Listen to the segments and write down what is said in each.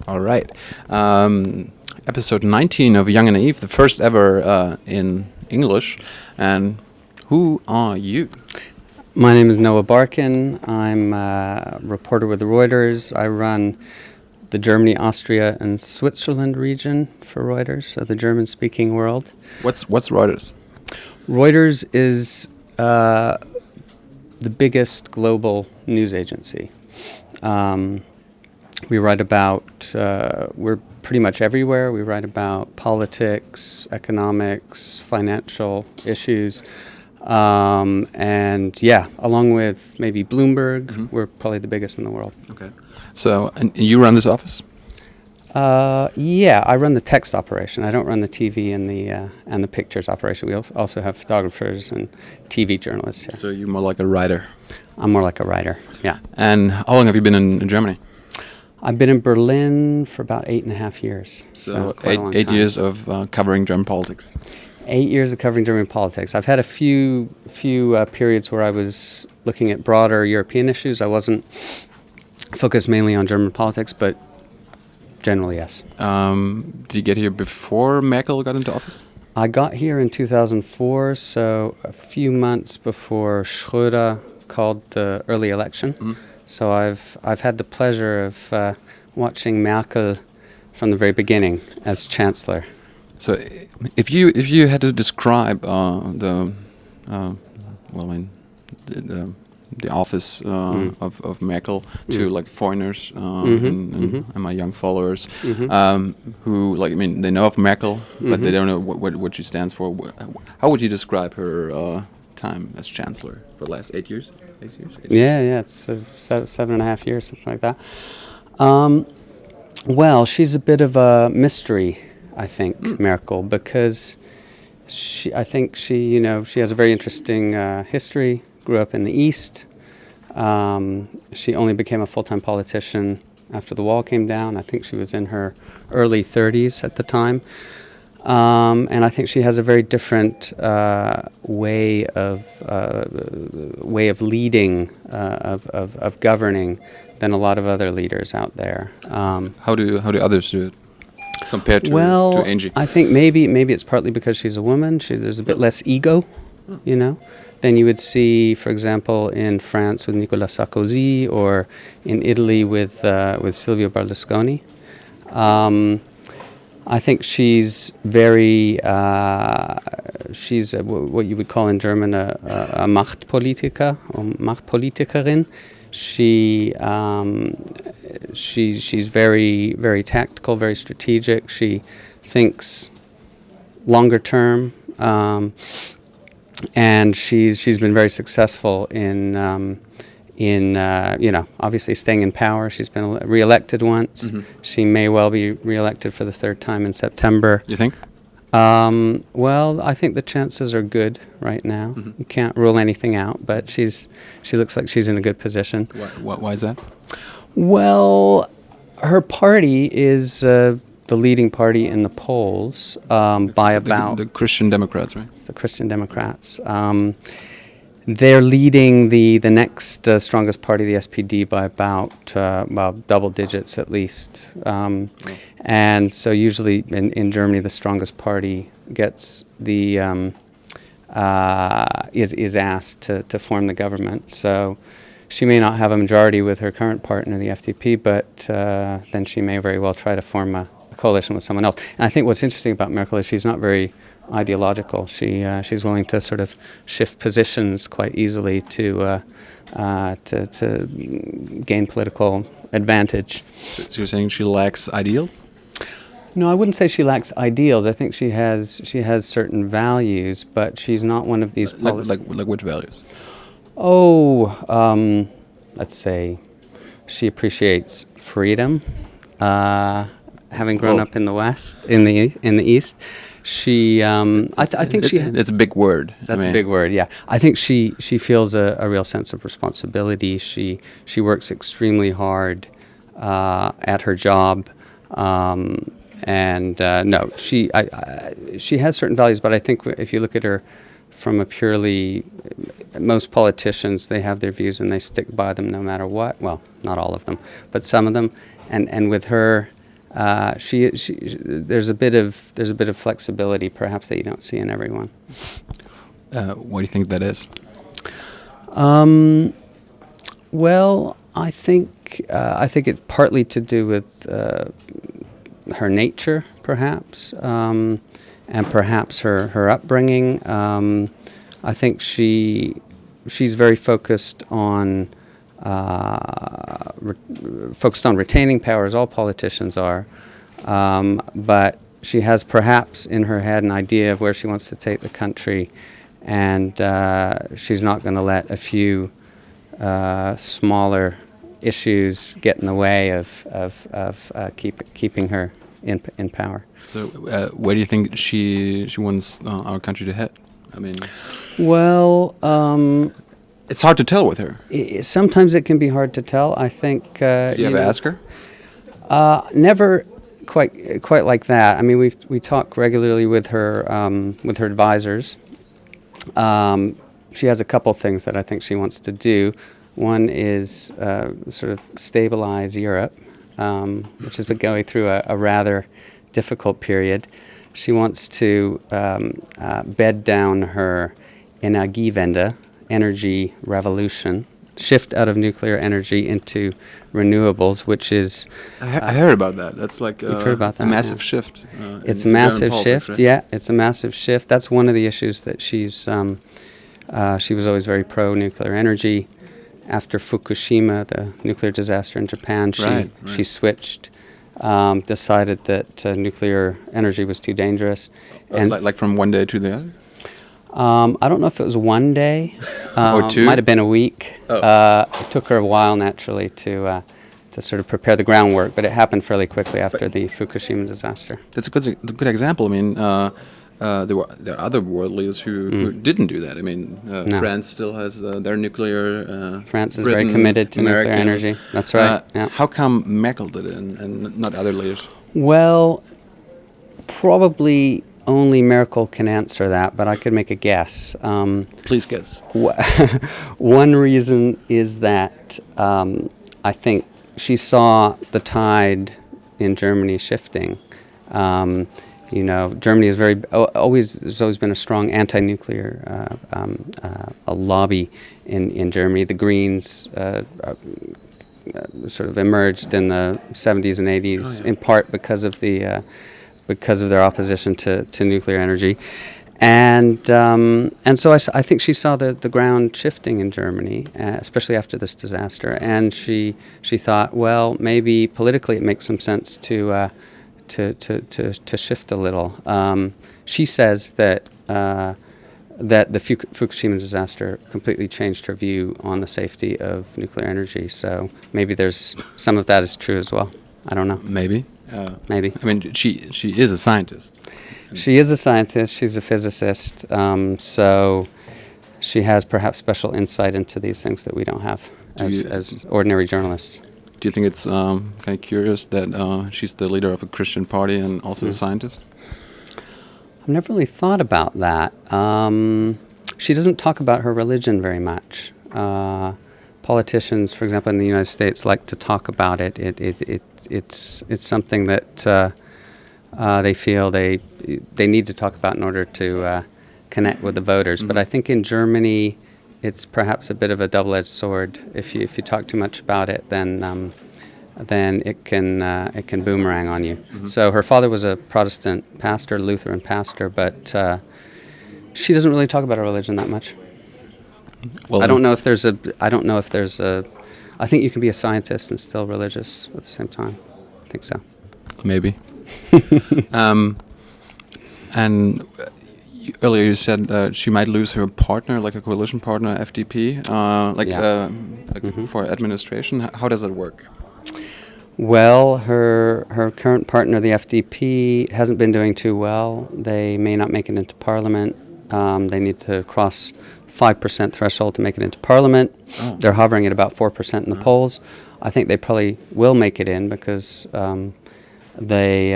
All right. Episode 19 of Young and Naive, the first ever in English. And who are you? My name is Noah Barkin. I'm a reporter with Reuters. I run the Germany, Austria, and Switzerland region for Reuters, so the German-speaking world. What's Reuters? Reuters is the biggest global news agency. We write about, we're pretty much everywhere. We write about politics, economics, financial issues. And yeah, along with maybe Bloomberg, we're probably the biggest in the world. Okay. So, and you run this office? Yeah, I run the text operation. I don't run the TV and the pictures operation. We also have photographers and TV journalists here. So you're more like a writer? I'm more like a writer, yeah. And how long have you been in Germany? I've been in Berlin for about 8.5 years. So quite a long eight time. years of covering German politics. 8 years of covering German politics. I've had a few periods where I was looking at broader European issues. I wasn't focused mainly on German politics, but generally, yes. Did you get here before Merkel got into office? I got here in 2004, so a few months before Schröder called the early election. So I've had the pleasure of watching Merkel from the very beginning as chancellor. So, if you had to describe the office of Merkel to like foreigners and my young followers, who they know of Merkel, but they don't know what she stands for. How would you describe her time as chancellor for the last 8 years? 8 years? Yeah, it's 7.5 years, something like that. Well, she's a bit of a mystery, I think, Merkel, because she has a very interesting history. Grew up in the East. She only became a full-time politician after the wall came down. I think she was in her early 30s at the time. And I think she has a very different way of leading, of governing, than a lot of other leaders out there. How do others do it compared to Angie? I think maybe it's partly because she's a woman. There's a bit less ego, than you would see, for example, in France with Nicolas Sarkozy or in Italy with Silvio Berlusconi. I think she's very, she's what you would call in German a Machtpolitiker or Machtpolitikerin. She's very, very tactical, very strategic. She thinks longer term, and she's been very successful in obviously staying in power. She's been re-elected once. She may well be re-elected for the third time in September. You think? Well, I think the chances are good right now. You can't rule anything out, but she looks like she's in a good position. Why is that? Well, her party is the leading party in the polls by about... The Christian Democrats, right? It's the Christian Democrats. They're leading the next strongest party, the SPD, by about double digits at least. And so usually in Germany, the strongest party gets is asked to form the government. So she may not have a majority with her current partner, the FDP, but then she may very well try to form a coalition with someone else. And I think what's interesting about Merkel is she's not very ideological. She's willing to sort of shift positions quite easily to gain political advantage. So you're saying she lacks ideals? No, I wouldn't say she lacks ideals. I think she has certain values, but she's not one of these. Like which values? Let's say she appreciates freedom. Having grown up in the West, in the East. She, I think she... It's a big word. That's a big word, yeah. I think she feels a real sense of responsibility. She works extremely hard at her job. She has certain values, but I think if you look at her from a purely... Most politicians, they have their views and they stick by them no matter what. Well, not all of them, but some of them. And with her... there's a bit of flexibility, perhaps, that you don't see in everyone. What do you think that is? Well, I think it's partly to do with her nature, perhaps, and perhaps her upbringing. I think she's very focused on retaining power, as all politicians are, but she has perhaps in her head an idea of where she wants to take the country, and she's not going to let a few smaller issues get in the way of keeping her in power. So, where do you think she wants our country to head? I mean, well, it's hard to tell with her. Sometimes it can be hard to tell. I think. Did you ever ask her? Never quite like that. I mean, we talk regularly with her advisors. She has a couple things that I think she wants to do. One is sort of stabilize Europe, which has been going through a rather difficult period. She wants to bed down her Energiewende, energy revolution, shift out of nuclear energy into renewables, which is... I heard about that. That's like you've heard about that, a massive shift. It's a massive shift, right? Yeah, it's a massive shift. That's one of the issues that she was always very pro-nuclear energy. After Fukushima, the nuclear disaster in Japan, she switched, decided that nuclear energy was too dangerous. And like from one day to the other? I don't know if it was one day. Or two? Might have been a week. Oh. It took her a while, naturally, to sort of prepare the groundwork, but it happened fairly quickly after the Fukushima disaster. That's a good example. I mean, there are other world leaders who didn't do that. I mean, No. France still has their nuclear. France is Britain, very committed to America. nuclear energy. That's right. Yeah. How come Merkel did it and not other leaders? Well, probably only Merkel can answer that, but I could make a guess. Please guess. One reason is that I think she saw the tide in Germany shifting. Germany is there's always been a strong anti-nuclear lobby in Germany. The Greens sort of emerged in the 70s and 80s, in part because of their opposition to nuclear energy, and so I think she saw the ground shifting in Germany, especially after this disaster, and she thought, well, maybe politically it makes some sense to shift a little. She says that the Fukushima disaster completely changed her view on the safety of nuclear energy. So maybe there's some of that is true as well. I don't know. Maybe. Maybe. I mean, she is a scientist. She is a scientist. She's a physicist. So she has perhaps special insight into these things that we don't have as ordinary journalists. Do you think it's kind of curious that she's the leader of a Christian party and also a scientist? I've never really thought about that. She doesn't talk about her religion very much. Politicians, for example, in the United States, like to talk about it. It's something that they feel they need to talk about in order to connect with the voters. Mm-hmm. But I think in Germany, it's perhaps a bit of a double-edged sword. If you talk too much about it, then it can boomerang on you. Mm-hmm. So her father was a Protestant pastor, Lutheran pastor, but she doesn't really talk about her religion that much. Well, I don't know if there's a. I think you can be a scientist and still religious at the same time. I think so. Maybe. And earlier you said she might lose her partner, like a coalition partner, FDP, for administration. How does that work? Well, her current partner, the FDP, hasn't been doing too well. They may not make it into parliament. They need to cross 5% threshold to make it into parliament. Oh. They're hovering at about 4% in the polls. I think they probably will make it in because they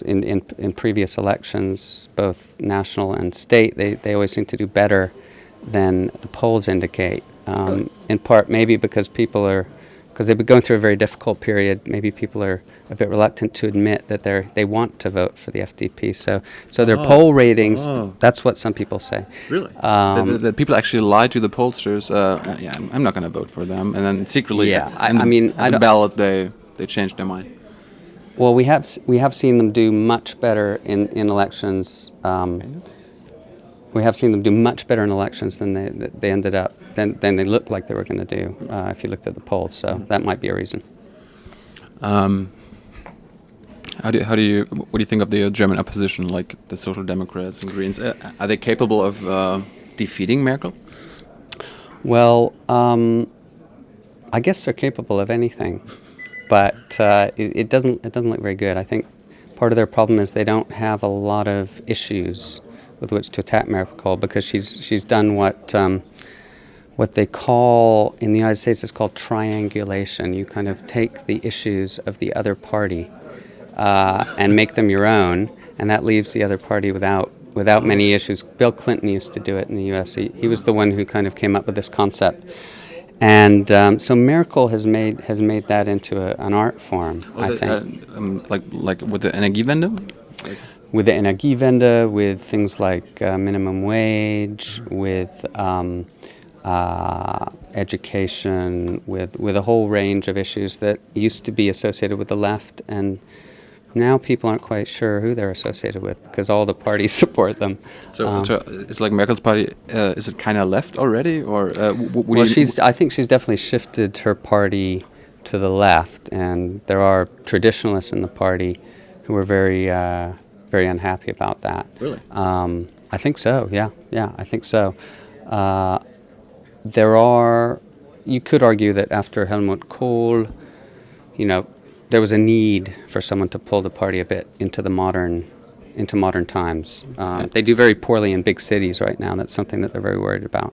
in previous elections, both national and state, they always seem to do better than the polls indicate. Really? In part, maybe because people are because they've been going through a very difficult period. Maybe people are a bit reluctant to admit that they want to vote for the FDP. So their poll ratings, that's what some people say. Really? The people actually lie to the pollsters. Yeah, I'm not going to vote for them, and then secretly, the ballot they change their mind. Well, we have seen them do much better in elections. We have seen them do much better in elections than they ended up than they looked like they were going to do if you looked at the polls. So that might be a reason. What do you think of the German opposition, like the Social Democrats and Greens? Are they capable of defeating Merkel? Well, I guess they're capable of anything, but it doesn't look very good. I think part of their problem is they don't have a lot of issues with which to attack Merkel, because she's done what they call in the United States is called triangulation. You kind of take the issues of the other party and make them your own, and that leaves the other party without many issues. Bill Clinton used to do it in the U.S. He was the one who kind of came up with this concept. And so Merkel has made that into an art form, I think. Like with the Energiewende? With the Energiewende, with things like minimum wage, with education, with a whole range of issues that used to be associated with the left, and now people aren't quite sure who they're associated with because all the parties support them. So it's like Merkel's party. Is it kind of left already, or? I think she's definitely shifted her party to the left, and there are traditionalists in the party who are very unhappy about that. Really? I think so. Yeah, I think so. You could argue that after Helmut Kohl, there was a need for someone to pull the party a bit into modern times. They do very poorly in big cities right now. That's something that they're very worried about.